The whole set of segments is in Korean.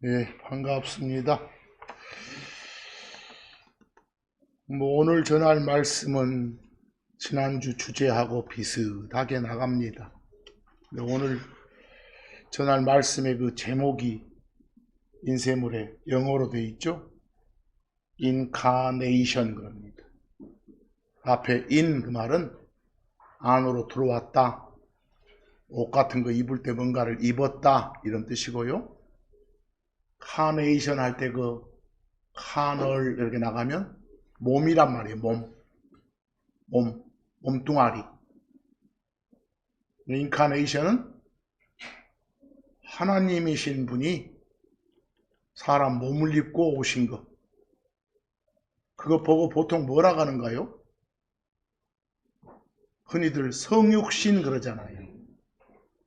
예, 반갑습니다. 오늘 전할 말씀은 지난주 주제하고 비슷하게 나갑니다. 오늘 전할 말씀의 그 제목이 인쇄물에 영어로 되어 있죠. 인카네이션 그럽니다. 앞에 인 그 말은 안으로 들어왔다, 옷 같은 거 입을 때 뭔가를 입었다 이런 뜻이고요. 카네이션 할 때 그 카널 이렇게 나가면 몸이란 말이에요. 몸뚱아리. 인카네이션은 하나님이신 분이 사람 몸을 입고 오신 것. 그거 보고 보통 뭐라 하는가요? 흔히들 성육신 그러잖아요.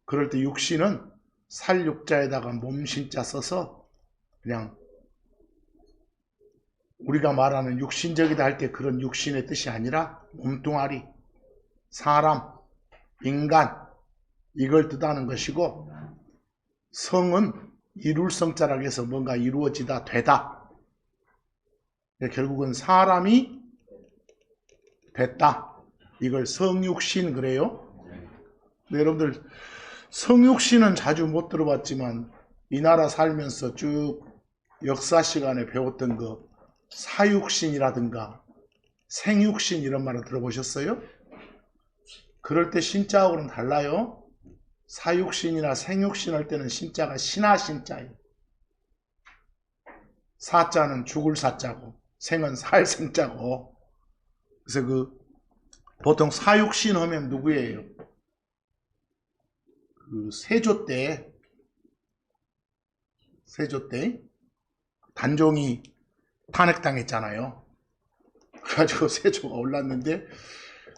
그럴 때 육신은 살육자에다가 몸신자 써서 그냥 우리가 말하는 육신적이다 할 때 그런 육신의 뜻이 아니라 몸뚱아리, 사람, 인간 이걸 뜻하는 것이고, 성은 이룰 성자라고 해서 뭔가 이루어지다, 되다. 결국은 사람이 됐다. 이걸 성육신 그래요. 네, 여러분들 성육신은 자주 못 들어봤지만 이 나라 살면서 쭉 역사 시간에 배웠던 거 사육신이라든가 생육신 이런 말을 들어보셨어요? 그럴 때 신자하고는 달라요. 사육신이나 생육신 할 때는 신자가 신하신자예요. 사자는 죽을 사자고 생은 살 생자고. 그래서 보통 사육신 하면 누구예요? 세조 때 단종이 탄핵당했잖아요. 그래가지고 세조가 올랐는데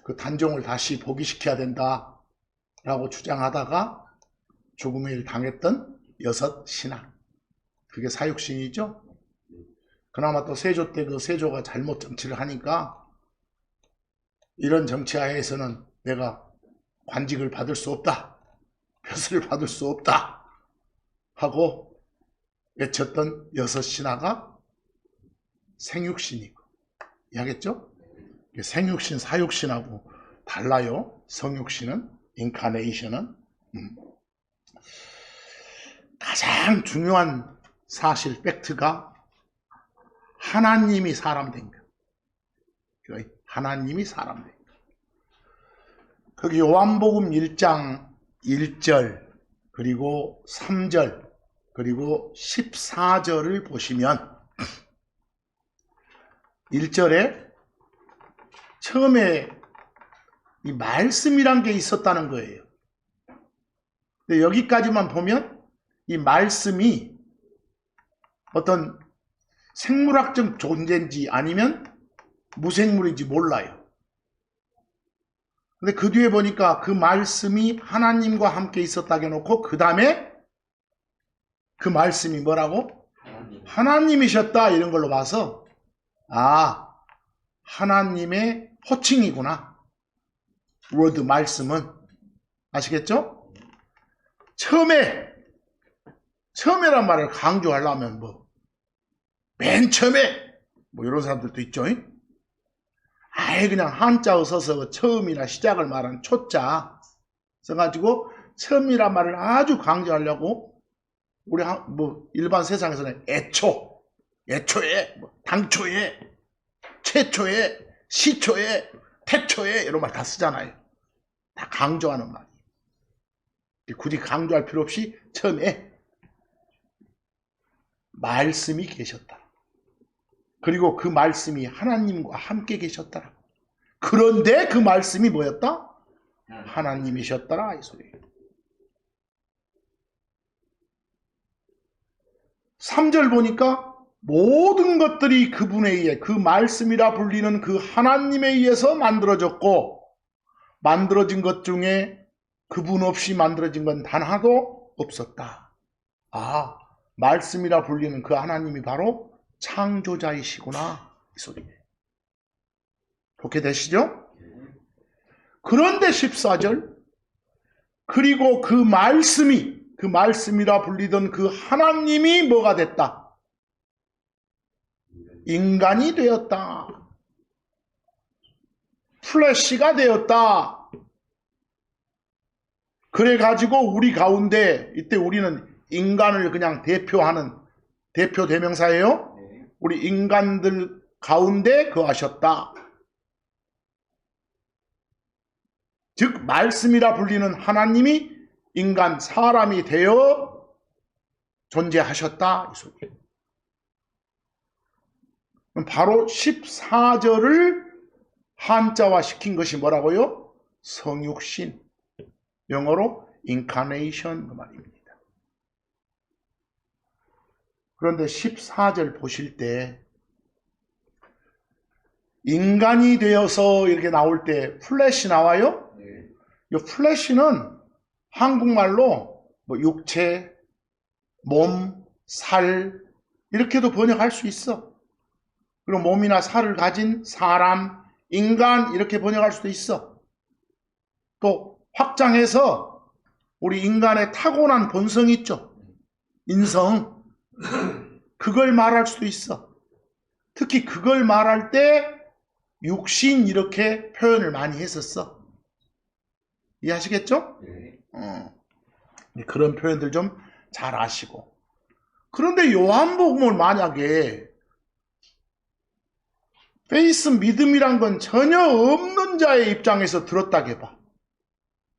그 단종을 다시 복위시켜야 된다 라고 주장하다가 죽음의 일 당했던 6 신하, 그게 사육신이죠. 그나마 또 세조 때 그 세조가 잘못 정치를 하니까 이런 정치하에서는 내가 관직을 받을 수 없다, 벼슬을 받을 수 없다 하고 외쳤던 6 신하가 생육신이고, 이해하겠죠? 생육신, 사육신하고 달라요. 성육신은, 인카네이션은. 가장 중요한 사실, 팩트가 하나님이 사람 된 거. 하나님이 사람 된 거. 거기 요한복음 1장 1절 그리고 3절 그리고 14절을 보시면 1절에 처음에 이 말씀이란 게 있었다는 거예요. 근데 여기까지만 보면 이 말씀이 어떤 생물학적 존재인지 아니면 무생물인지 몰라요. 근데 그 뒤에 보니까 그 말씀이 하나님과 함께 있었다고 해놓고 그 다음에 그 말씀이 뭐라고? 하나님이셨다 이런 걸로 봐서 하나님의 호칭이구나. 워드 말씀은. 아시겠죠? 처음에란 말을 강조하려면 맨 처음에 이런 사람들도 있죠. 아예 그냥 한자어 써서 처음이나 시작을 말한 초자 써가지고 처음이란 말을 아주 강조하려고 우리 일반 세상에서는 애초에, 당초에, 최초에, 시초에, 태초에 이런 말 다 쓰잖아요. 다 강조하는 말이에요. 굳이 강조할 필요 없이 처음에 말씀이 계셨다. 그리고 그 말씀이 하나님과 함께 계셨더라. 그런데 그 말씀이 뭐였다? 하나님이셨더라 이 소리예요. 3절 보니까 모든 것들이 그분에 의해, 그 말씀이라 불리는 그 하나님에 의해서 만들어졌고, 만들어진 것 중에 그분 없이 만들어진 건 단 하나도 없었다. 말씀이라 불리는 그 하나님이 바로 창조자이시구나 이 소리예요. 그렇게 되시죠? 그런데 14절, 그리고 그 말씀이 그 말씀이라 불리던 그 하나님이 뭐가 됐다? 인간이 되었다. 플래시가 되었다. 그래가지고 우리 가운데, 이때 우리는 인간을 그냥 대표하는 대표 대명사예요. 우리 인간들 가운데 거하셨다. 즉 말씀이라 불리는 하나님이 인간 사람이 되어 존재하셨다. 이 소리. 바로 14절을 한자화 시킨 것이 뭐라고요? 성육신. 영어로 incarnation 그 말입니다. 그런데 14절 보실 때 인간이 되어서 이렇게 나올 때 플래시 나와요? 이 플래시는 한국말로 뭐 육체, 몸, 살 이렇게도 번역할 수 있어. 그리고 몸이나 살을 가진 사람, 인간 이렇게 번역할 수도 있어. 또 확장해서 우리 인간의 타고난 본성이 있죠. 인성. 그걸 말할 수도 있어. 특히 그걸 말할 때 육신 이렇게 표현을 많이 했었어. 이해하시겠죠? 그런 표현들 좀 잘 아시고. 그런데 요한복음을 만약에 페이스 믿음이란 건 전혀 없는 자의 입장에서 들었다 해봐.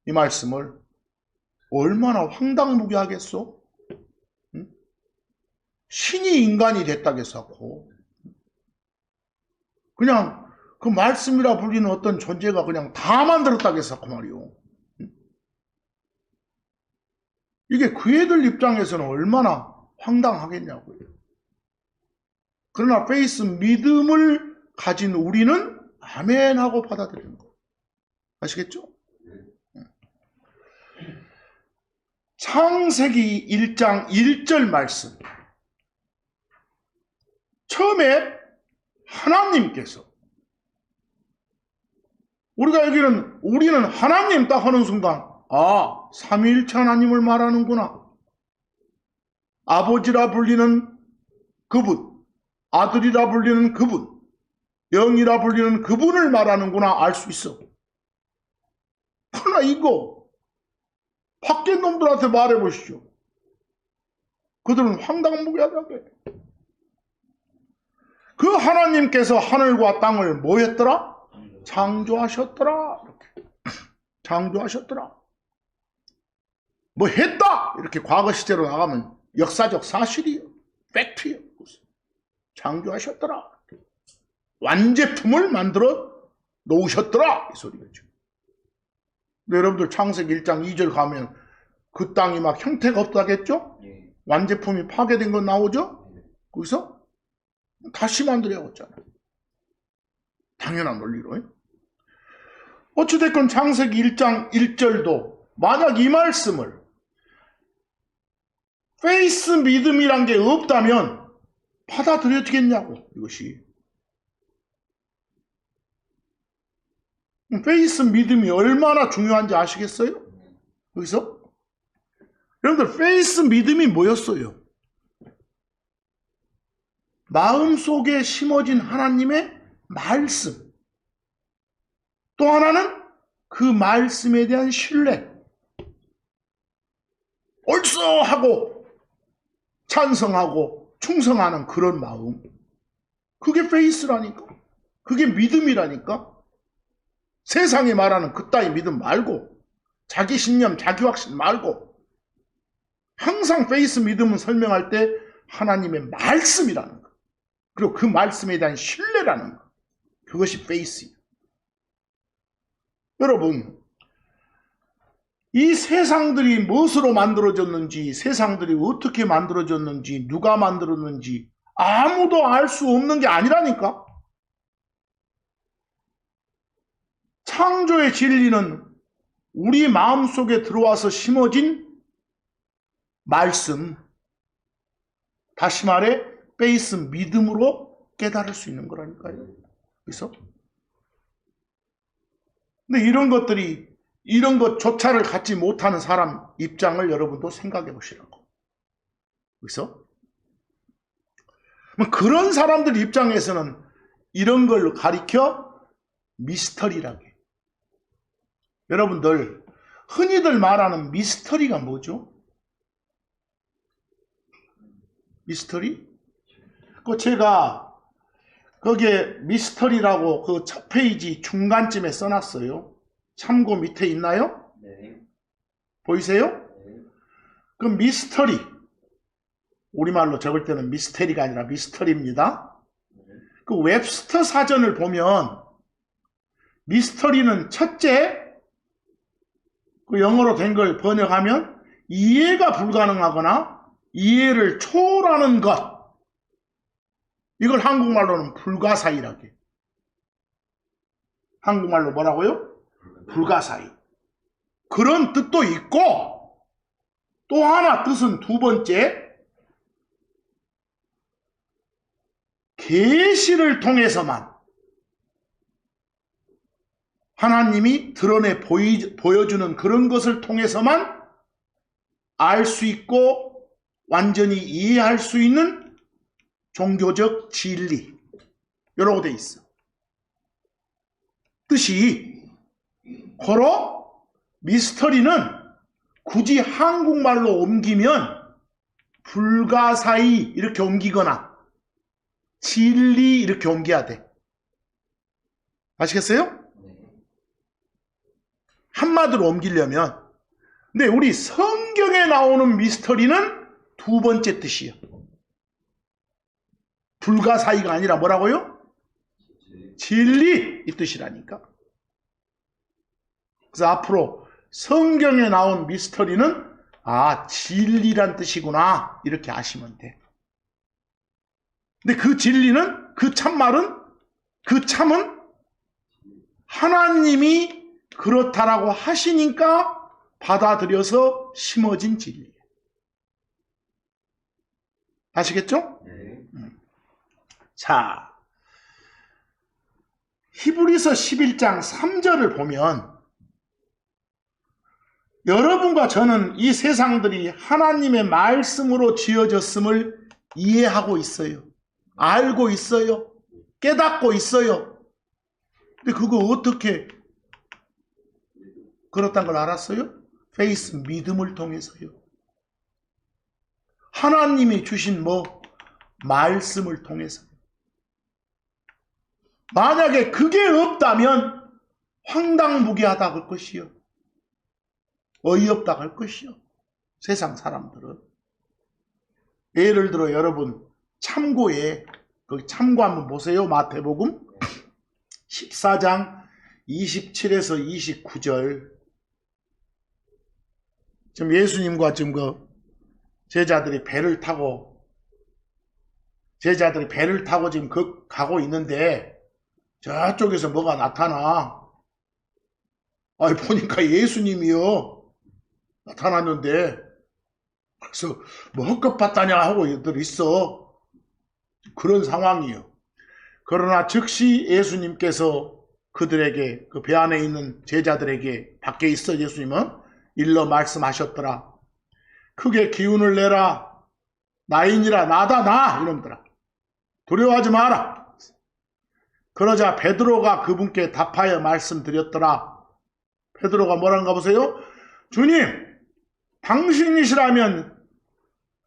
이 말씀을 얼마나 황당무계하겠소? 응? 신이 인간이 됐다겠어. 그냥 그 말씀이라 불리는 어떤 존재가 그냥 다 만들었다겠어 그 말이요. 응? 이게 그 애들 입장에서는 얼마나 황당하겠냐고요. 그러나 페이스 믿음을 가진 우리는 아멘 하고 받아들이는 거. 아시겠죠? 창세기 1장 1절 말씀. 처음에 하나님께서 우리가 여기는 우리는 하나님 딱 하는 순간 삼위일체 하나님을 말하는구나. 아버지라 불리는 그분, 아들이라 불리는 그분, 영이라 불리는 그분을 말하는구나 알 수 있어. 그러나 이거 밖에 놈들한테 말해보시죠. 그들은 황당무계하다게. 그 하나님께서 하늘과 땅을 뭐 했더라? 창조하셨더라. 이렇게. 창조하셨더라. 뭐 했다! 이렇게 과거 시제로 나가면 역사적 사실이에요. 팩트예요. 창조하셨더라. 완제품을 만들어 놓으셨더라. 이 소리겠죠. 근데 여러분들 창세기 1장 2절 가면 그 땅이 막 형태가 없다겠죠? 완제품이 파괴된 건 나오죠? 거기서 다시 만들어야겠잖아요. 당연한 논리로. 어찌됐건 창세기 1장 1절도 만약 이 말씀을 페이스 믿음이란 게 없다면 받아들여지겠냐고. 이것이 페이스 믿음이 얼마나 중요한지 아시겠어요? 여기서 여러분들 페이스 믿음이 뭐였어요? 마음속에 심어진 하나님의 말씀. 또 하나는 그 말씀에 대한 신뢰. 옳소 하고 찬성하고 충성하는 그런 마음. 그게 페이스라니까. 그게 믿음이라니까. 세상이 말하는 그따위 믿음 말고 자기 신념, 자기 확신 말고 항상 페이스 믿음은 설명할 때 하나님의 말씀이라는 거. 그리고 그 말씀에 대한 신뢰라는 거. 그것이 페이스예요. 여러분, 이 세상들이 무엇으로 만들어졌는지, 세상들이 어떻게 만들어졌는지, 누가 만들었는지 아무도 알 수 없는 게 아니라니까. 창조의 진리는 우리 마음속에 들어와서 심어진 말씀, 다시 말해 페이스 믿음으로 깨달을 수 있는 거라니까요. 그래서 근데 이런 것들이 이런 것조차를 갖지 못하는 사람 입장을 여러분도 생각해 보시라고. 그래서 그런 사람들 입장에서는 이런 걸로 가리켜 미스터리라고 해요. 여러분들 흔히들 말하는 미스터리가 뭐죠? 미스터리? 제가 거기에 미스터리라고 그 첫 페이지 중간쯤에 써놨어요. 참고 밑에 있나요? 네. 보이세요? 네. 그 미스터리, 우리말로 적을 때는 미스테리가 아니라 미스터리입니다. 네. 그 웹스터 사전을 보면 미스터리는 첫째, 그 영어로 된 걸 번역하면 이해가 불가능하거나 이해를 초월하는 것, 이걸 한국말로는 불가사의라고 해요. 한국말로 뭐라고요? 불가사의. 그런 뜻도 있고, 또 하나 뜻은 두 번째, 계시를 통해서만 하나님이 드러내 보여주는 그런 것을 통해서만 알 수 있고 완전히 이해할 수 있는 종교적 진리, 이라고 돼 있어. 뜻이 고로 미스터리는 굳이 한국말로 옮기면 불가사의 이렇게 옮기거나 진리 이렇게 옮겨야 돼. 아시겠어요? 한마디로 옮기려면. 근데 우리 성경에 나오는 미스터리는 두 번째 뜻이에요. 불가사의가 아니라 뭐라고요? 진리 이 뜻이라니까. 그래서 앞으로 성경에 나온 미스터리는 진리란 뜻이구나 이렇게 아시면 돼. 근데 그 진리는, 그 참말은, 그 참은 하나님이 그렇다라고 하시니까 받아들여서 심어진 진리예요. 아시겠죠? 네. 자, 히브리서 11장 3절을 보면 여러분과 저는 이 세상들이 하나님의 말씀으로 지어졌음을 이해하고 있어요. 알고 있어요. 깨닫고 있어요. 근데 그거 어떻게 그렇다는 걸 알았어요? 페이스, 믿음을 통해서요. 하나님이 주신 말씀을 통해서. 만약에 그게 없다면 황당무계하다 할 것이요. 어이없다 할 것이요. 세상 사람들은. 예를 들어 여러분 참고에 거기 참고 한번 보세요. 마태복음 14장 27에서 29절. 지금 예수님과 지금 제자들이 배를 타고 지금 가고 있는데 저쪽에서 뭐가 나타나. 보니까 예수님이요. 나타났는데 그래서 헛것봤다냐 하고 얘들 있어. 그런 상황이요. 그러나 즉시 예수님께서 그들에게, 그 배 안에 있는 제자들에게, 밖에 있어 예수님은 일러 말씀하셨더라. 크게 기운을 내라. 나이니라. 나다 나. 이놈들아. 두려워하지 마라. 그러자 베드로가 그분께 답하여 말씀드렸더라. 베드로가 뭐라는가 보세요. 주님, 당신이시라면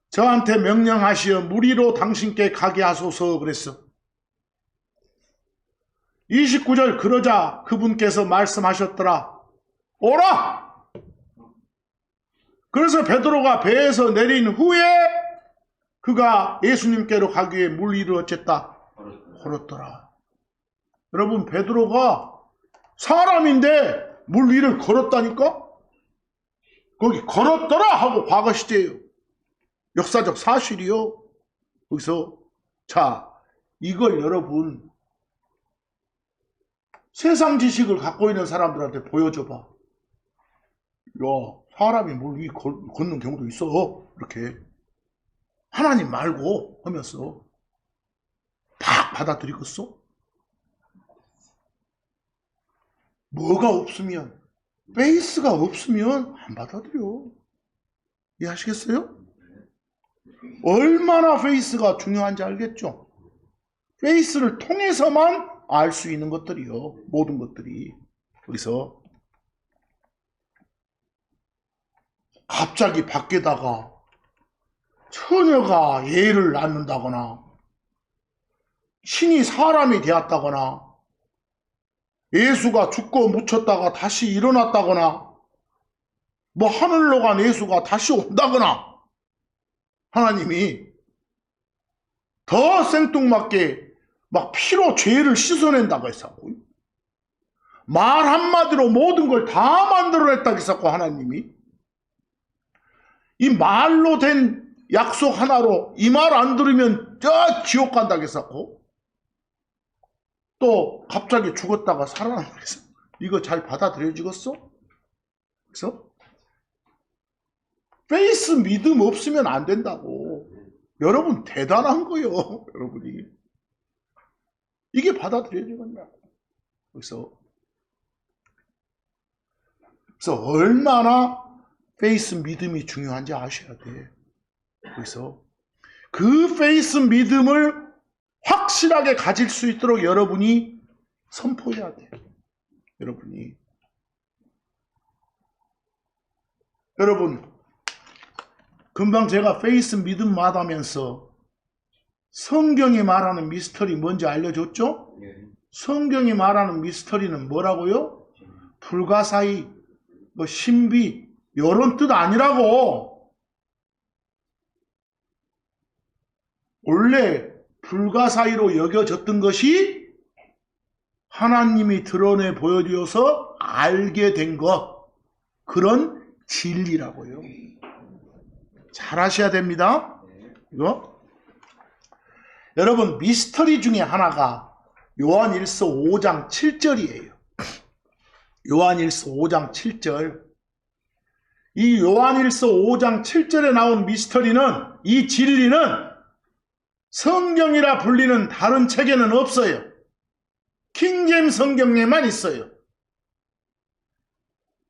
저한테 명령하시어 무리로 당신께 가게 하소서 그랬어. 29절. 그러자 그분께서 말씀하셨더라. 오라! 그래서 베드로가 배에서 내린 후에 그가 예수님께로 가기 위해 물 위를 어쨌다? 걸었더라. 여러분, 베드로가 사람인데 물 위를 걸었다니까? 거기 걸었더라 하고 과거 시제예요. 역사적 사실이요. 거기서 이걸 여러분 세상 지식을 갖고 있는 사람들한테 보여줘봐. 야, 사람이 물 위 걷는 경우도 있어. 이렇게 하나님 말고 하면서 팍 받아들이겠어? 뭐가 없으면 베이스가 없으면 안 받아들여. 이해하시겠어요? 얼마나 베이스가 중요한지 알겠죠? 베이스를 통해서만 알 수 있는 것들이요. 모든 것들이. 그래서 갑자기 밖에다가 처녀가 애를 낳는다거나 신이 사람이 되었다거나 예수가 죽고 묻혔다가 다시 일어났다거나 뭐 하늘로 간 예수가 다시 온다거나 하나님이 더 생뚱맞게 막 피로 죄를 씻어낸다고 했었고 말 한마디로 모든 걸 다 만들어냈다고 했었고 하나님이 이 말로 된 약속 하나로 이 말 안 들으면 저 지옥 간다고 했었고 또 갑자기 죽었다가 살아난 거였어. 이거 잘 받아들여지겠어? 그래서 페이스 믿음 없으면 안 된다고. 여러분 대단한 거요. 여러분이. 이게 받아들여지겠냐고. 그래서 얼마나 페이스 믿음이 중요한지 아셔야 돼. 그래서 그 페이스 믿음을 확실하게 가질 수 있도록 여러분이 선포해야 돼. 여러분 금방 제가 페이스 믿음 말하면서 성경이 말하는 미스터리 뭔지 알려줬죠? 성경이 말하는 미스터리는 뭐라고요? 불가사의, 뭐 신비 이런 뜻 아니라고. 원래 불가사의로 여겨졌던 것이 하나님이 드러내 보여주어서 알게 된 것, 그런 진리라고요. 잘 하셔야 됩니다. 이거 여러분 미스터리 중에 하나가 요한일서 5장 7절이에요. 요한일서 5장 7절. 이 요한일서 5장 7절에 나온 미스터리는, 이 진리는 성경이라 불리는 다른 책에는 없어요. 킹제임스 성경에만 있어요.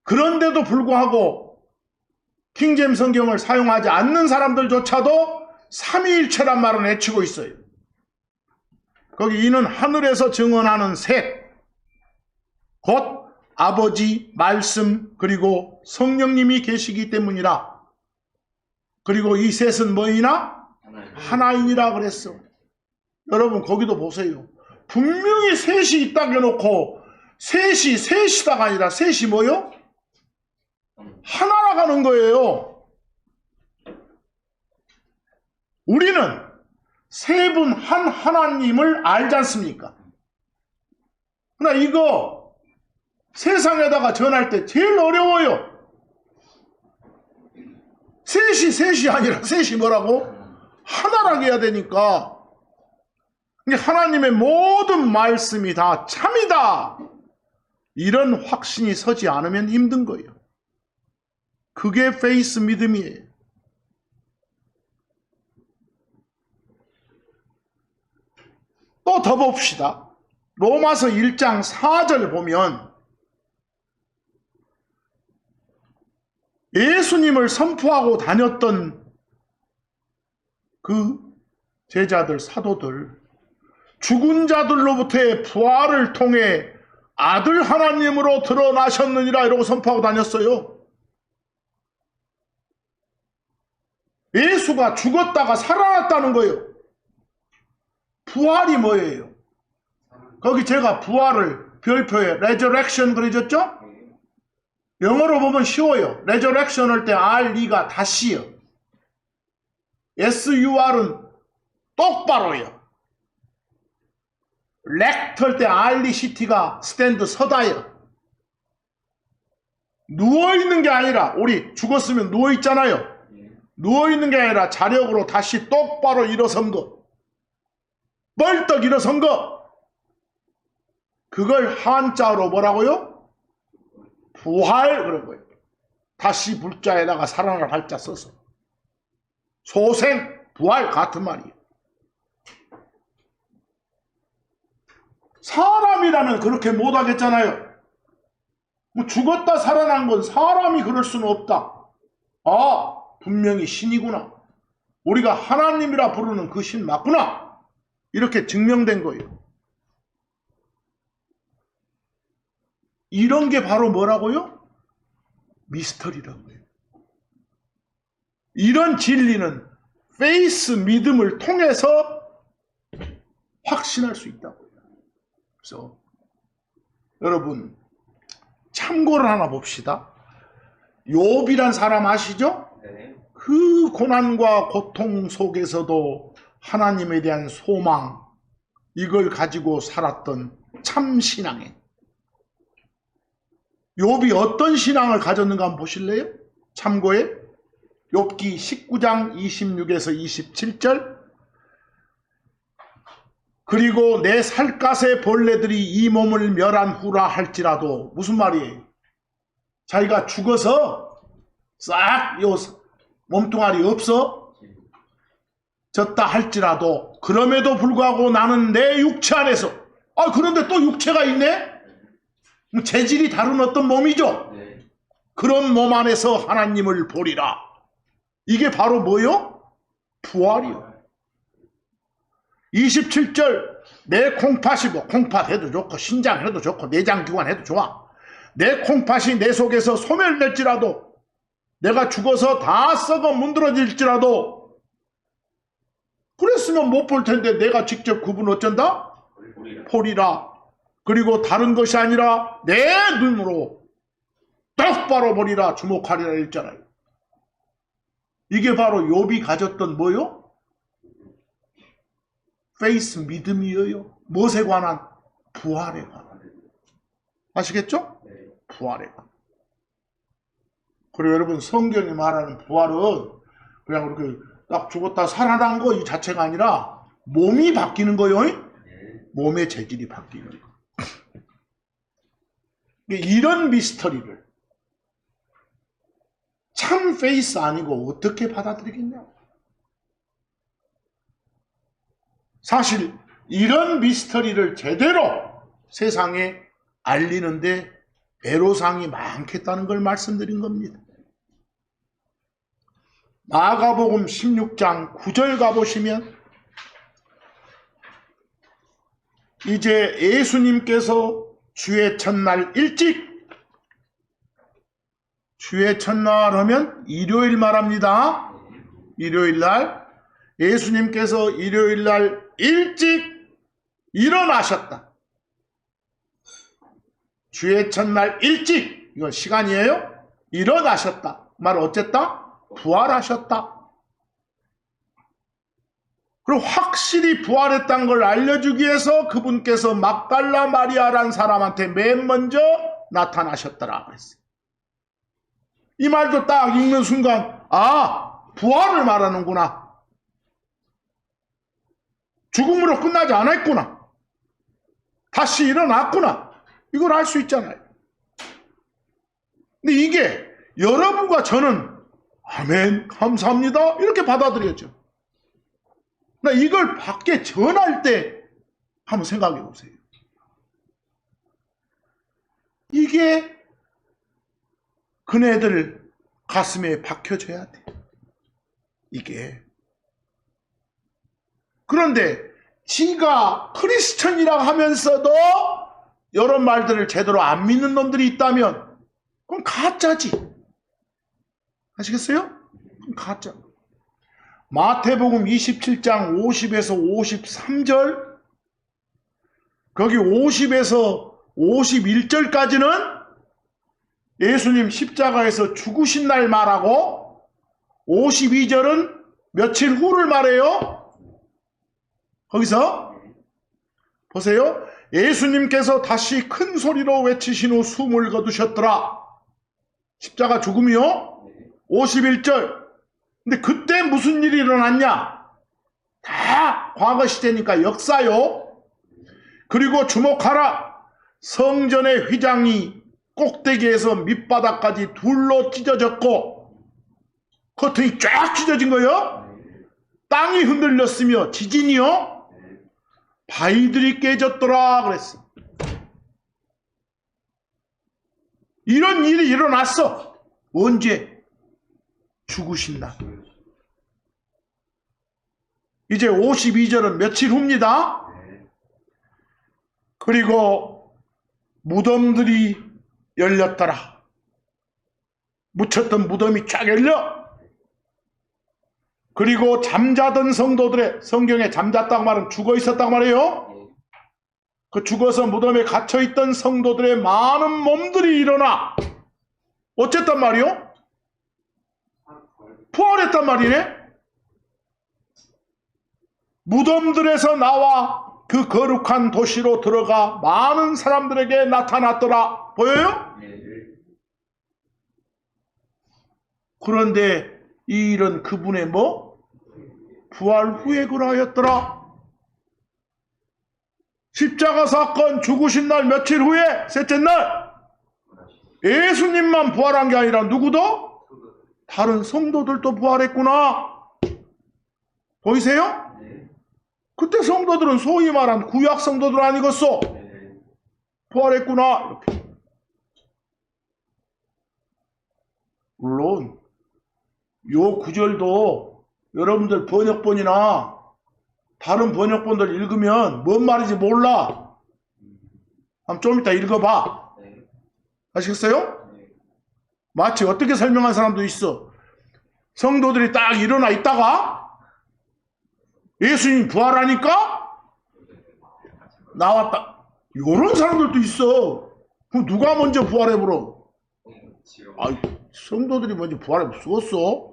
그런데도 불구하고 킹제임스 성경을 사용하지 않는 사람들조차도 삼위일체란 말을 외치고 있어요. 거기 이는 하늘에서 증언하는 셋, 곧 아버지, 말씀, 그리고 성령님이 계시기 때문이라. 그리고 이 셋은 뭐이나? 하나이니라 그랬어. 여러분 거기도 보세요. 분명히 셋이 있다고 해놓고 셋이다가 아니라 셋이 뭐요? 하나라 가는 거예요. 우리는 세 분 한 하나님을 알지 않습니까? 그러나 이거 세상에다가 전할 때 제일 어려워요. 셋이 아니라 셋이 뭐라고? 하나라고 해야 되니까. 하나님의 모든 말씀이 다 참이다. 이런 확신이 서지 않으면 힘든 거예요. 그게 페이스 믿음이에요. 또 더 봅시다. 로마서 1장 4절 보면 예수님을 선포하고 다녔던 그 제자들, 사도들, 죽은 자들로부터의 부활을 통해 아들 하나님으로 드러나셨느니라 이러고 선포하고 다녔어요. 예수가 죽었다가 살아났다는 거예요. 부활이 뭐예요? 거기 제가 부활을 별표에 resurrection 그려줬죠? 영어로 보면 쉬워요. resurrection 할 때 RE가 다시요. SUR은 똑바로요. 렉트 할 때 RECT가 스탠드 서다요. 누워있는 게 아니라, 우리 죽었으면 누워있잖아요. 누워있는 게 아니라 자력으로 다시 똑바로 일어선 거, 벌떡 일어선 거, 그걸 한자어로 뭐라고요? 부활 그런 거예요. 다시 불자에다가 살아날 활자 써서 소생, 부활 같은 말이에요. 사람이라면 그렇게 못하겠잖아요. 뭐 죽었다 살아난 건 사람이 그럴 수는 없다. 아, 분명히 신이구나. 우리가 하나님이라 부르는 그 신 맞구나. 이렇게 증명된 거예요. 이런 게 바로 뭐라고요? 미스터리라고요. 이런 진리는 페이스 믿음을 통해서 확신할 수 있다고요. 그래서 여러분 참고를 하나 봅시다. 욥이란 사람 아시죠? 네. 그 고난과 고통 속에서도 하나님에 대한 소망, 이걸 가지고 살았던 참 신앙에 욥이 어떤 신앙을 가졌는가 한번 보실래요? 참고에 욥기 19장 26에서 27절. 그리고 내 살갗의 벌레들이 이 몸을 멸한 후라 할지라도, 무슨 말이에요? 자기가 죽어서 싹 요 몸뚱아리 없어 졌다 할지라도, 그럼에도 불구하고 나는 내 육체 안에서, 그런데 또 육체가 있네? 재질이 다른 어떤 몸이죠? 네. 그런 몸 안에서 하나님을 보리라. 이게 바로 뭐요? 부활이요. 27절, 내 콩팥이, 뭐 콩팥 해도 좋고 신장 해도 좋고 내장기관 해도 좋아. 내 콩팥이 내 속에서 소멸될지라도, 내가 죽어서 다 썩어 문드러질지라도, 그랬으면 못 볼 텐데 내가 직접 그분 어쩐다? 보리라. 그리고 다른 것이 아니라 내 눈으로 똑바로 보리라, 주목하리라 했잖아요. 이게 바로 욥이 가졌던 뭐요? 페이스 믿음이에요. 무엇에 관한? 부활에 관한. 아시겠죠? 부활에 관한. 그리고 여러분, 성경이 말하는 부활은 그냥 그렇게 딱 죽었다 살아난 거 이 자체가 아니라 몸이 바뀌는 거요. 몸의 재질이 바뀌는 거. 이런 미스터리를 참 페이스 아니고 어떻게 받아들이겠냐. 사실 이런 미스터리를 제대로 세상에 알리는데 애로사항이 많겠다는 걸 말씀드린 겁니다. 마가복음 16장 9절 가보시면, 이제 예수님께서 주의 첫날 일찍, 주의 첫날 하면 일요일 말합니다. 일요일날 예수님께서 일요일날 일찍 일어나셨다. 주의 첫날 일찍, 이건 시간이에요. 일어나셨다. 말 어쨌다? 부활하셨다. 그리고 확실히 부활했다는 걸 알려주기 위해서 그분께서 막달라 마리아라는 사람한테 맨 먼저 나타나셨더라 그랬어요. 이 말도 딱 읽는 순간, 부활을 말하는구나. 죽음으로 끝나지 않았구나. 다시 일어났구나. 이걸 알 수 있잖아요. 근데 이게 여러분과 저는 아멘, 감사합니다, 이렇게 받아들여죠. 나 이걸 밖에 전할 때 한번 생각해 보세요. 이게 그네들 가슴에 박혀줘야 돼. 이게. 그런데 지가 크리스천이라고 하면서도 이런 말들을 제대로 안 믿는 놈들이 있다면 그건 가짜지. 아시겠어요? 그건 가짜. 마태복음 27장 50에서 53절, 거기 50에서 51절까지는 예수님 십자가에서 죽으신 날 말하고, 52절은 며칠 후를 말해요. 거기서 보세요. 예수님께서 다시 큰 소리로 외치신 후 숨을 거두셨더라. 십자가 죽음이요. 51절. 근데 그때 무슨 일이 일어났냐? 다 과거 시대니까 역사요. 그리고 주목하라. 성전의 휘장이 꼭대기에서 밑바닥까지 둘로 찢어졌고, 커튼이 쫙 찢어진 거요. 땅이 흔들렸으며 지진이요. 바위들이 깨졌더라 그랬어. 이런 일이 일어났어. 언제? 죽으신 날. 이제 52절은 며칠 후입니다. 그리고 무덤들이 열렸더라. 묻혔던 무덤이 쫙 열려. 그리고 잠자던 성도들의, 성경에 잠잤다고 말은 죽어 있었다고 말이에요. 그 죽어서 무덤에 갇혀있던 성도들의 많은 몸들이 일어나 어쨌단 말이요? 부활했단 말이네. 무덤들에서 나와 그 거룩한 도시로 들어가 많은 사람들에게 나타났더라. 보여요? 그런데 이 일은 그분의 뭐? 부활 후에 그러하였더라. 십자가 사건 죽으신 날 며칠 후에 셋째 날 예수님만 부활한 게 아니라 누구도? 다른 성도들도 부활했구나. 보이세요? 그때 성도들은 소위 말한 구약 성도들 아니겠어? 부활했구나. 이렇게. 물론 요 구절도 여러분들 번역본이나 다른 번역본들 읽으면 뭔 말인지 몰라. 한번 좀 이따 읽어봐. 아시겠어요? 마치 어떻게 설명한 사람도 있어. 성도들이 딱 일어나 있다가 예수님 부활하니까 나왔다. 이런 사람들도 있어. 그럼 누가 먼저 부활해버려? 아이, 성도들이 먼저 부활해 죽었어.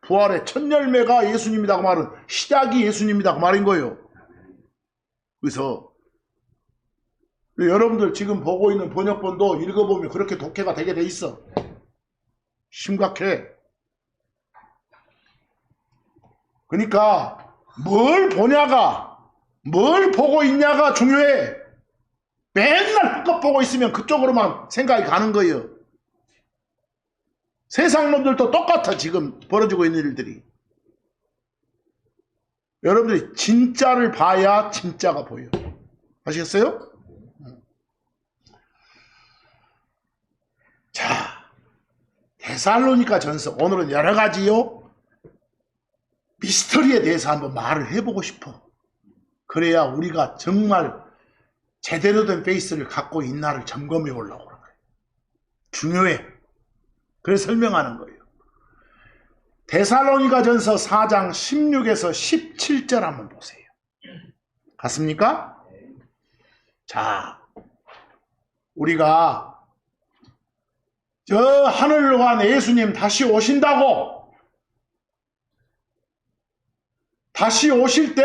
부활의 첫 열매가 예수님이다 그 말은 시작이 예수님이다 그 말인 거예요. 그래서 여러분들 지금 보고 있는 번역본도 읽어보면 그렇게 독해가 되게 돼 있어. 심각해. 그러니까 뭘 보냐가, 뭘 보고 있냐가 중요해. 맨날 그것 보고 있으면 그쪽으로만 생각이 가는 거예요. 세상 놈들도 똑같아. 지금 벌어지고 있는 일들이. 여러분들이 진짜를 봐야 진짜가 보여. 아시겠어요? 자, 데살로니가 전서. 오늘은 여러 가지요 미스터리에 대해서 한번 말을 해보고 싶어. 그래야 우리가 정말 제대로 된 페이스를 갖고 있나를 점검해 보려고 그런 거예요. 중요해. 그래서 설명하는 거예요. 데살로니가 전서 4장 16에서 17절 한번 보세요. 갔습니까? 자, 우리가 저 하늘로 간 예수님 다시 오신다고, 다시 오실 때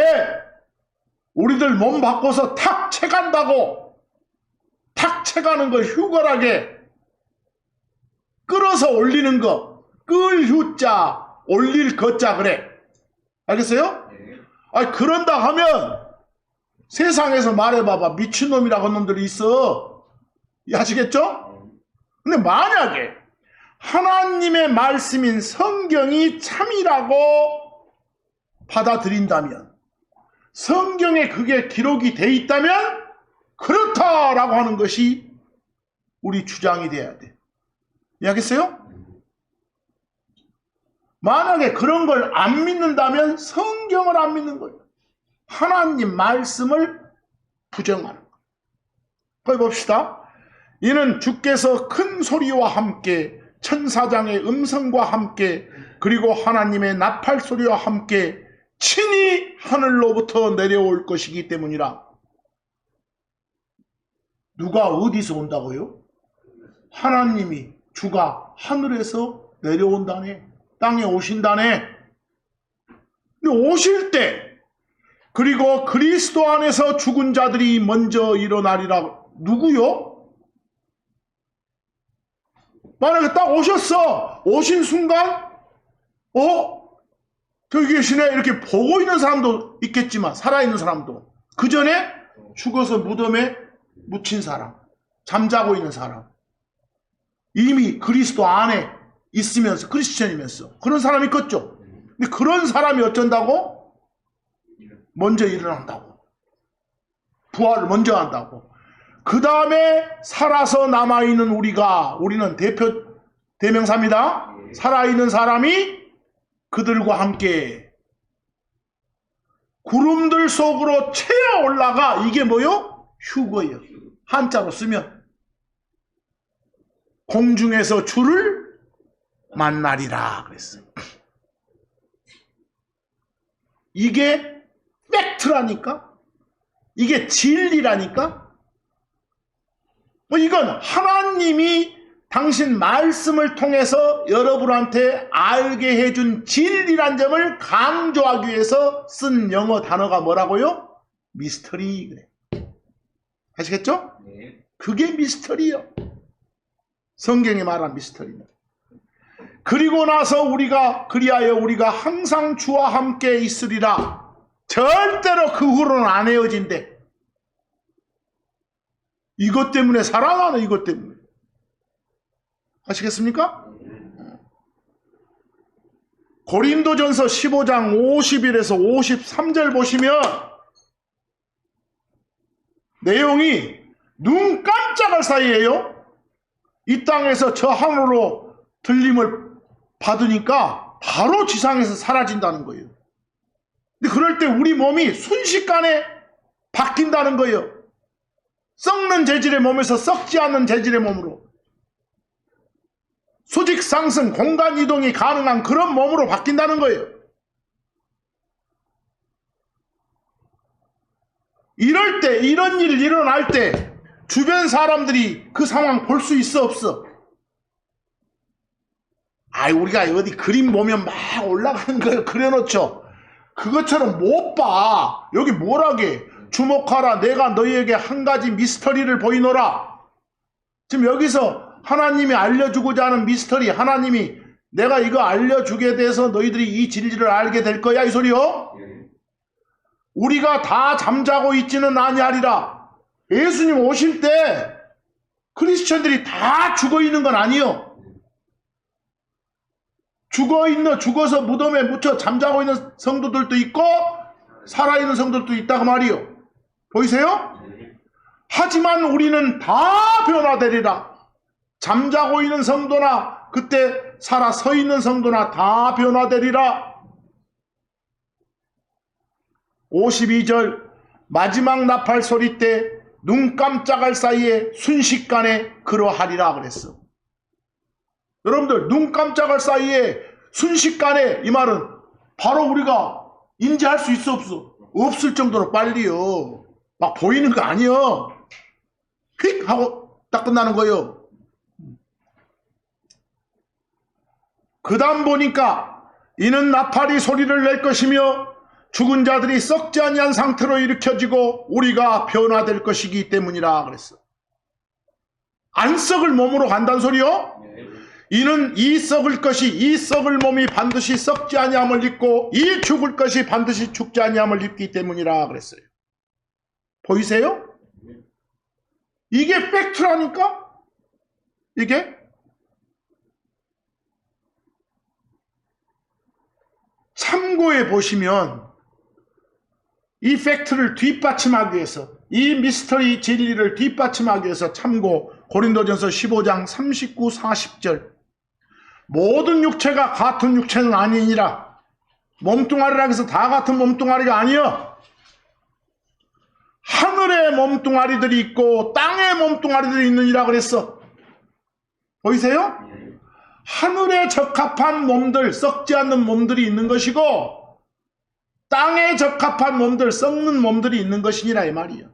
우리들 몸 바꿔서 탁 채간다고, 탁 채가는 걸 휴걸하게 끌어서 올리는 거, 끌 휴자 올릴 거자 그래. 알겠어요? 아니 그런다 하면 세상에서 말해봐봐 미친놈이라고 하는 놈들이 있어. 아시겠죠? 근데 만약에 하나님의 말씀인 성경이 참이라고 받아들인다면, 성경에 그게 기록이 돼 있다면 그렇다라고 하는 것이 우리 주장이 돼야 돼. 이해하겠어요? 만약에 그런 걸 안 믿는다면 성경을 안 믿는 거예요. 하나님 말씀을 부정하는 거예요. 거기 봅시다. 이는 주께서 큰 소리와 함께 천사장의 음성과 함께 그리고 하나님의 나팔 소리와 함께 친히 하늘로부터 내려올 것이기 때문이라. 누가 어디서 온다고요? 하나님이, 주가 하늘에서 내려온다네. 땅에 오신다네. 근데 오실 때, 그리고 그리스도 안에서 죽은 자들이 먼저 일어나리라. 누구요? 만약에 딱 오셨어. 오신 순간 저기 계시네 이렇게 보고 있는 사람도 있겠지만, 살아있는 사람도, 그 전에 죽어서 무덤에 묻힌 사람, 잠자고 있는 사람, 이미 그리스도 안에 있으면서 크리스천이면서 그런 사람이 있겠죠. 근데 그런 사람이 어쩐다고? 먼저 일어난다고. 부활을 먼저 한다고. 그 다음에 살아서 남아있는 우리는 대명사입니다. 살아있는 사람이 그들과 함께 구름들 속으로 채어 올라가. 이게 뭐요? 휴거예요. 한자로 쓰면 공중에서 주를 만나리라 그랬어요. 이게 팩트라니까? 이게 진리라니까? 뭐 이건 하나님이 당신 말씀을 통해서 여러분한테 알게 해준 진리란 점을 강조하기 위해서 쓴 영어 단어가 뭐라고요? 미스터리. 그래. 아시겠죠? 네. 그게 미스터리요. 성경이 말한 미스터리입니다. 그리고 나서 그리하여 우리가 항상 주와 함께 있으리라. 절대로 그 후로는 안 헤어진대. 이것 때문에 살아나는 이것 때문에. 아시겠습니까? 고린도전서 15장 51에서 53절 보시면 내용이 눈 깜짝할 사이에요. 이 땅에서 저 하늘로 들림을 받으니까 바로 지상에서 사라진다는 거예요. 근데 그럴 때 우리 몸이 순식간에 바뀐다는 거예요. 썩는 재질의 몸에서 썩지 않는 재질의 몸으로. 수직 상승, 공간 이동이 가능한 그런 몸으로 바뀐다는 거예요. 이럴 때, 이런 일이 일어날 때 주변 사람들이 그 상황 볼 수 있어, 없어? 우리가 어디 그림 보면 막 올라가는 걸 그려놓죠. 그것처럼 못 봐. 여기 뭐라게? 주목하라. 내가 너희에게 한 가지 미스터리를 보이노라. 지금 여기서 하나님이 알려주고자 하는 미스터리, 하나님이 내가 이거 알려주게 돼서 너희들이 이 진리를 알게 될 거야, 이 소리요? 우리가 다 잠자고 있지는 아니하리라. 예수님 오실 때 크리스천들이 다 죽어있는 건 아니요. 죽어서 무덤에 묻혀 잠자고 있는 성도들도 있고 살아있는 성도들도 있다고 말이요. 보이세요? 하지만 우리는 다 변화되리라. 잠자고 있는 성도나 그때 살아 서 있는 성도나 다 변화되리라. 52절 마지막 나팔 소리 때 눈 깜짝할 사이에 순식간에 그러하리라 그랬어. 여러분들 눈 깜짝할 사이에 순식간에 이 말은 바로 우리가 인지할 수 있어 없어? 없을 정도로 빨리요. 막 보이는 거 아니요. 휙 하고 딱 끝나는 거예요. 그 다음 보니까 이는 나팔이 소리를 낼 것이며 죽은 자들이 썩지 아니한 상태로 일으켜지고 우리가 변화될 것이기 때문이라 그랬어. 안 썩을 몸으로 간다는 소리요? 이는 이 썩을 몸이 반드시 썩지 아니함을 입고 이 죽을 것이 반드시 죽지 아니함을 입기 때문이라 그랬어요. 보이세요? 이게 팩트라니까? 이게? 참고해 보시면 이 팩트를 뒷받침하기 위해서, 이 미스터리 진리를 뒷받침하기 위해서 참고 고린도전서 15장 39, 40절 모든 육체가 같은 육체는 아니니라. 몸뚱아리라 해서 다 같은 몸뚱아리가 아니여. 하늘의 몸뚱아리들이 있고 땅의 몸뚱아리들이 있느니라 그랬어. 보이세요? 하늘에 적합한 몸들, 썩지 않는 몸들이 있는 것이고 땅에 적합한 몸들, 썩는 몸들이 있는 것이니라 이 말이에요.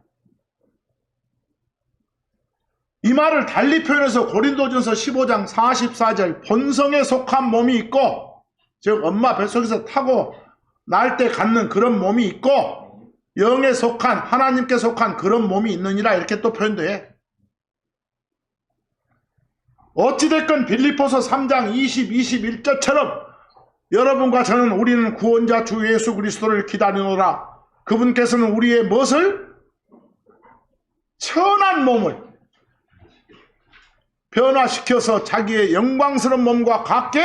이 말을 달리 표현해서 고린도전서 15장 44절 본성에 속한 몸이 있고, 즉 엄마 뱃속에서 타고 날 때 갖는 그런 몸이 있고 영에 속한, 하나님께 속한 그런 몸이 있느니라 이렇게 또 표현도 해. 어찌됐건 빌립보서 3장 20, 21절처럼 여러분과 저는 우리는 구원자 주 예수 그리스도를 기다리노라. 그분께서는 우리의 무엇을? 천한 몸을 변화시켜서 자기의 영광스러운 몸과 같게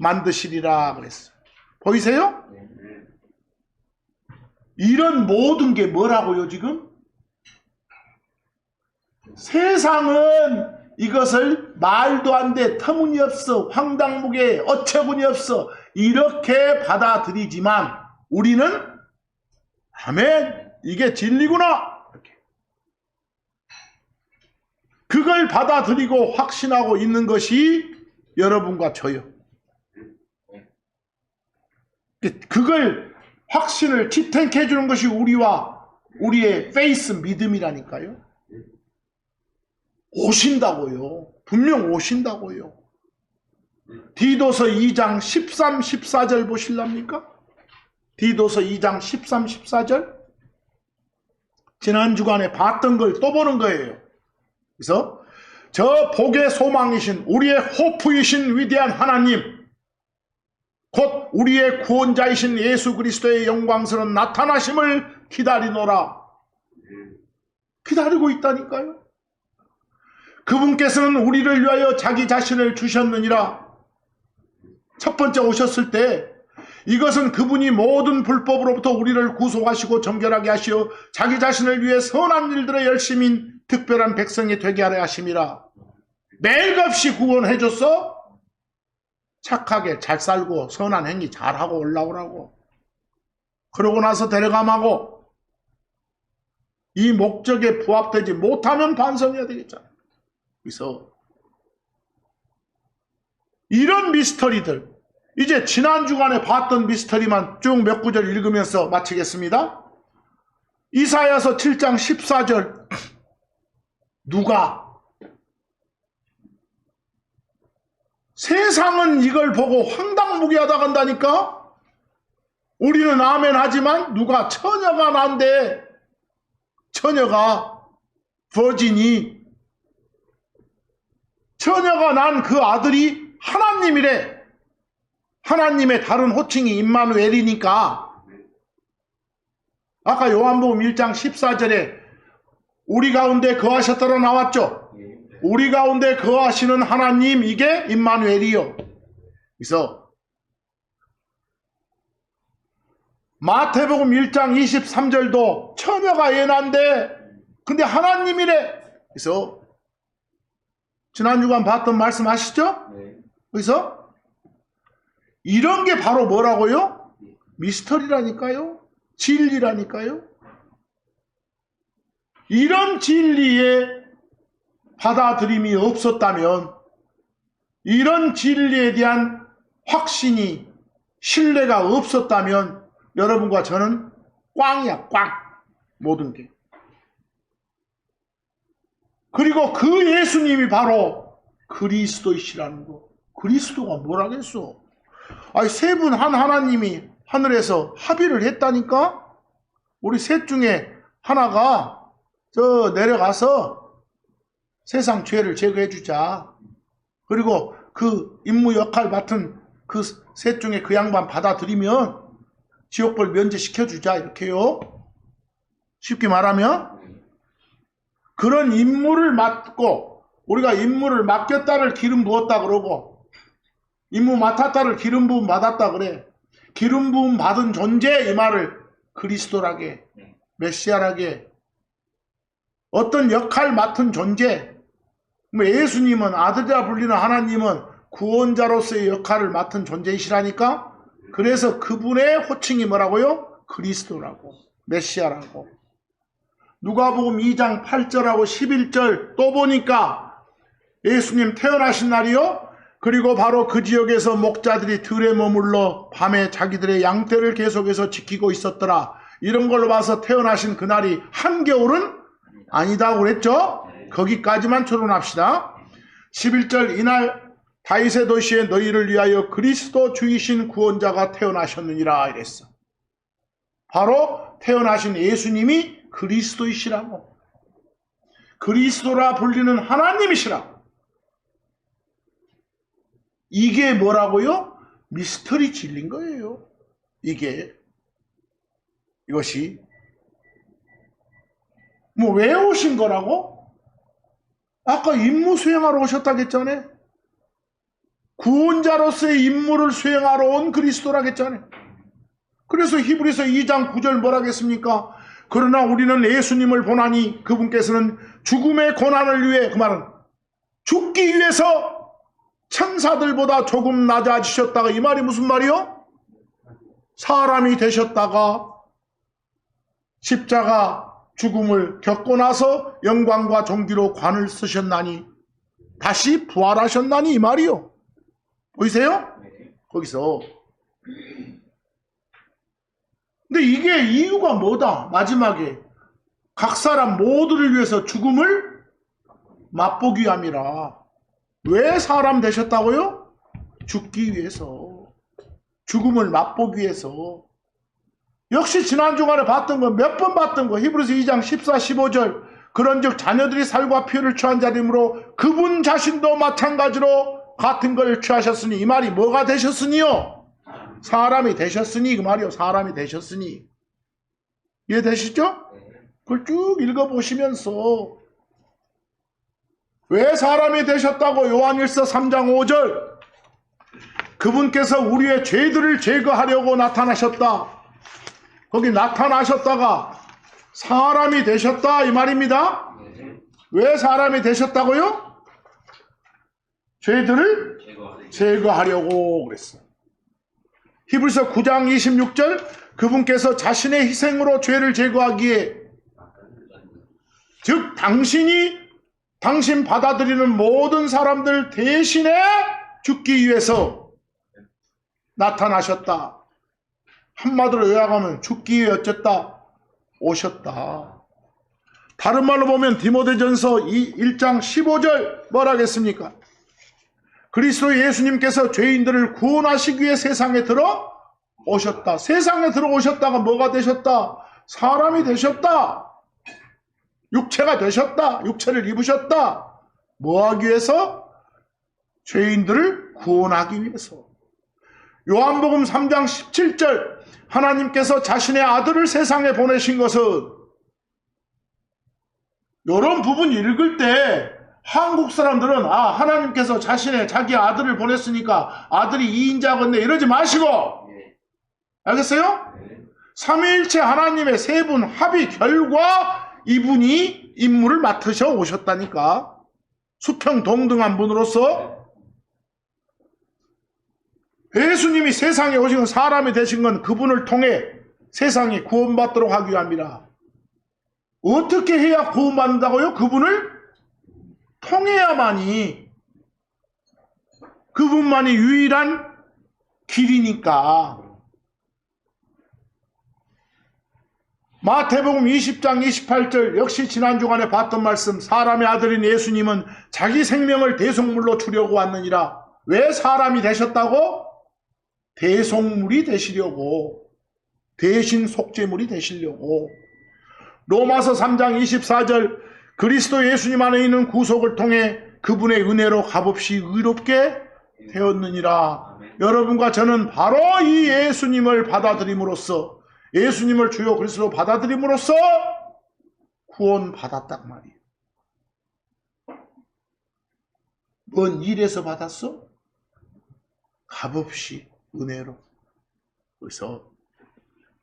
만드시리라 그랬어요. 보이세요? 이런 모든 게 뭐라고요 지금? 세상은 이것을 말도 안 돼, 터무니없어, 황당무계, 어처구니 없어 이렇게 받아들이지만 우리는 아멘, 이게 진리구나, 그걸 받아들이고 확신하고 있는 것이 여러분과 저요. 그걸 확신을 지탱케 해주는 것이 우리와 우리의 페이스 믿음이라니까요. 오신다고요. 분명 오신다고요. 디도서 2장 13, 14절 보실랍니까? 디도서 2장 13, 14절. 지난 주간에 봤던 걸 또 보는 거예요. 그래서 저 복의 소망이신 우리의 호프이신 위대한 하나님, 곧 우리의 구원자이신 예수 그리스도의 영광스러운 나타나심을 기다리노라. 기다리고 있다니까요. 그분께서는 우리를 위하여 자기 자신을 주셨느니라. 첫 번째 오셨을 때 이것은 그분이 모든 불법으로부터 우리를 구속하시고 정결하게 하시어 자기 자신을 위해 선한 일들에 열심인 특별한 백성이 되게 하려 하심이라. 매일같이 구원해줬어? 착하게 잘 살고 선한 행위 잘하고 올라오라고. 그러고 나서 데려감하고 이 목적에 부합되지 못하면 반성해야 되겠잖아요. 그래서 이런 미스터리들, 이제 지난 주간에 봤던 미스터리만 쭉 몇 구절 읽으면서 마치겠습니다. 이사야서 7장 14절. 누가? 세상은 이걸 보고 황당무계하다 간다니까? 우리는 아멘 하지만 누가? 처녀가 난데, 처녀가, 버진이, 처녀가 난 그 아들이 하나님이래. 하나님의 다른 호칭이 임마누엘이니까. 아까 요한복음 1장 14절에 우리 가운데 거하셨더라 나왔죠. 우리 가운데 거하시는 하나님, 이게 임마누엘이요. 그래서 마태복음 1장 23절도 처녀가 예난데 근데 하나님이래. 그래서 지난 주간 봤던 말씀 아시죠? 그래서 이런 게 바로 뭐라고요? 미스터리라니까요. 진리라니까요. 이런 진리에 받아들임이 없었다면, 이런 진리에 대한 확신이, 신뢰가 없었다면 여러분과 저는 꽝이야, 꽝. 모든 게. 그리고 그 예수님이 바로 그리스도이시라는 거. 그리스도가 뭐라겠어? 아니, 세 분 한 하나님이 하늘에서 합의를 했다니까? 우리 셋 중에 하나가 저 내려가서 세상 죄를 제거해 주자. 그리고 그 임무 역할 맡은 그 셋 중에 그 양반 받아들이면 지옥벌 면제시켜 주자. 이렇게요. 쉽게 말하면 그런 임무를 맡고, 우리가 임무를 맡겼다를 기름 부었다 그러고, 임무 맡았다를 기름 부음 받았다 그래. 기름 부음 받은 존재, 이 말을 그리스도라게, 메시아라게, 어떤 역할 맡은 존재, 예수님은, 아들이라 불리는 하나님은 구원자로서의 역할을 맡은 존재이시라니까. 그래서 그분의 호칭이 뭐라고요? 그리스도라고, 메시아라고. 누가복음 2장 8절하고 11절 또 보니까 예수님 태어나신 날이요. 그리고 바로 그 지역에서 목자들이 들에 머물러 밤에 자기들의 양떼를 계속해서 지키고 있었더라. 이런 걸로 봐서 태어나신 그날이 한겨울은 아니다고 그랬죠. 거기까지만 추론합시다. 11절, 이날 다윗의 도시에 너희를 위하여 그리스도 주이신 구원자가 태어나셨느니라 이랬어. 바로 태어나신 예수님이 그리스도이시라고. 그리스도라 불리는 하나님이시라. 이게 뭐라고요? 미스터리 진리인 거예요. 이것이 뭐 왜 오신 거라고? 아까 임무 수행하러 오셨다겠잖아요. 구원자로서의 임무를 수행하러 온 그리스도라겠잖아요. 그래서 히브리서 2장 9절 뭐라겠습니까? 그러나 우리는 예수님을 보나니 그분께서는 죽음의 고난을 위해, 그 말은 죽기 위해서 천사들보다 조금 낮아지셨다가, 이 말이 무슨 말이요? 사람이 되셨다가 십자가 죽음을 겪고 나서 영광과 존귀로 관을 쓰셨나니 다시 부활하셨나니, 이 말이요. 보이세요? 거기서. 근데 이게 이유가 뭐다? 마지막에 각 사람 모두를 위해서 죽음을 맛보기 위함이라. 왜 사람 되셨다고요? 죽기 위해서. 죽음을 맛보기 위해서. 역시 지난 주간에 봤던 거, 몇 번 봤던 거, 히브리서 2장 14, 15절. 그런즉 자녀들이 살과 피를 취한 자림으로 그분 자신도 마찬가지로 같은 걸 취하셨으니, 이 말이 뭐가 되셨으니요? 사람이 되셨으니, 그 말이요. 사람이 되셨으니. 이해되시죠? 그걸 쭉 읽어보시면서 왜 사람이 되셨다고? 요한일서 3장 5절. 그분께서 우리의 죄들을 제거하려고 나타나셨다. 거기 나타나셨다가 사람이 되셨다, 이 말입니다. 왜 사람이 되셨다고요? 죄들을 제거하려고 그랬어요. 히브리서 9장 26절. 그분께서 자신의 희생으로 죄를 제거하기에, 즉 당신 받아들이는 모든 사람들 대신에 죽기 위해서 나타나셨다. 한마디로 요약하면 죽기 위해 어쨌다? 오셨다. 다른 말로 보면 디모데전서 1장 15절 뭐라 하겠습니까? 그리스도 예수님께서 죄인들을 구원하시기 위해 세상에 들어오셨다. 세상에 들어오셨다가 뭐가 되셨다? 사람이 되셨다. 육체가 되셨다. 육체를 입으셨다. 뭐 하기 위해서? 죄인들을 구원하기 위해서. 요한복음 3장 17절. 하나님께서 자신의 아들을 세상에 보내신 것은, 이런 부분 읽을 때 한국 사람들은 하나님께서 자기 아들을 보냈으니까 아들이 2인자겠네 이러지 마시고, 알겠어요? 삼위일체 하나님의 세 분 합의 결과 이분이 임무를 맡으셔 오셨다니까. 수평동등한 분으로서 예수님이 세상에 오신 건, 사람이 되신 건 그분을 통해 세상이 구원받도록 하기 위함이라. 어떻게 해야 구원받는다고요? 그분을 통해야만이. 그분만이 유일한 길이니까. 마태복음 20장 28절, 역시 지난 주간에 봤던 말씀. 사람의 아들인 예수님은 자기 생명을 대속물로 주려고 왔느니라. 왜 사람이 되셨다고? 대속물이 되시려고. 대신 속죄물이 되시려고. 로마서 3장 24절, 그리스도 예수님 안에 있는 구속을 통해 그분의 은혜로 값없이 의롭게 되었느니라. 여러분과 저는 바로 이 예수님을 받아들임으로써, 예수님을 주요 그리스도로 받아들임으로써 구원받았단 말이에요. 뭔 일에서 받았어? 값없이 은혜로. 그래서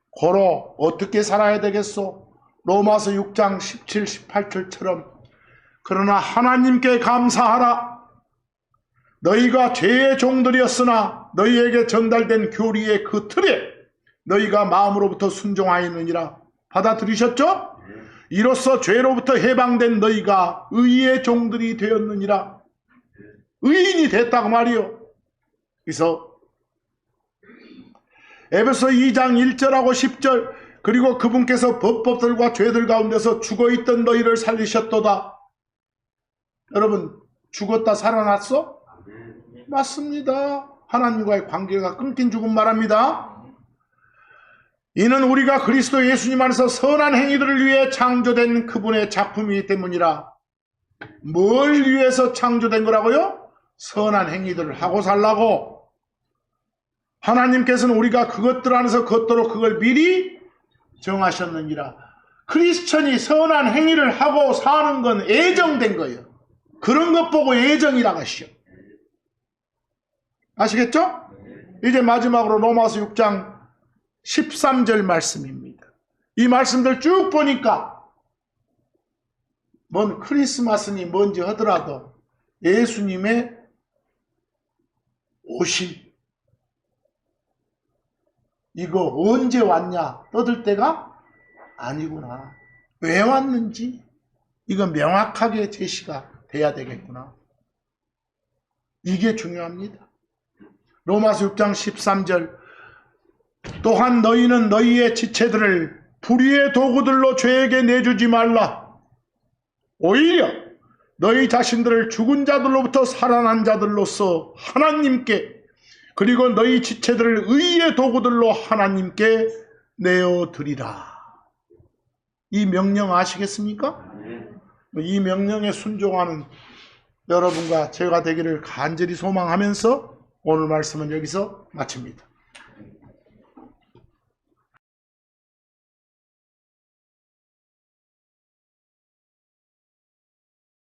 고로 어떻게 살아야 되겠소? 로마서 6장 17, 18절처럼 그러나 하나님께 감사하라. 너희가 죄의 종들이었으나 너희에게 전달된 교리의 그 틀에 너희가 마음으로부터 순종하였느니라. 받아들이셨죠? 이로써 죄로부터 해방된 너희가 의의 종들이 되었느니라. 의인이 됐다고 말이요. 그래서 에베소 2장 1절하고 10절, 그리고 그분께서 법법들과 죄들 가운데서 죽어있던 너희를 살리셨도다. 여러분, 죽었다 살아났어? 맞습니다. 하나님과의 관계가 끊긴 죽음 말합니다. 이는 우리가 그리스도 예수님 안에서 선한 행위들을 위해 창조된 그분의 작품이기 때문이라. 뭘 위해서 창조된 거라고요? 선한 행위들을 하고 살라고. 하나님께서는 우리가 그것들 안에서 걷도록 그걸 미리 정하셨느니라. 크리스천이 선한 행위를 하고 사는 건 예정된 거예요. 그런 것 보고 예정이라고 하시오. 아시겠죠? 이제 마지막으로 로마서 6장 13절 말씀입니다. 이 말씀들 쭉 보니까 뭔 크리스마스니 뭔지 하더라도 예수님의 오심 이거 언제 왔냐 떠들 때가 아니구나. 왜 왔는지 이건 명확하게 제시가 돼야 되겠구나. 이게 중요합니다. 로마서 6장 13절 또한 너희는 너희의 지체들을 불의의 도구들로 죄에게 내주지 말라. 오히려 너희 자신들을 죽은 자들로부터 살아난 자들로서 하나님께 그리고 너희 지체들을 의의 도구들로 하나님께 내어드리라. 이 명령 아시겠습니까? 이 명령에 순종하는 여러분과 제가 되기를 간절히 소망하면서 오늘 말씀은 여기서 마칩니다.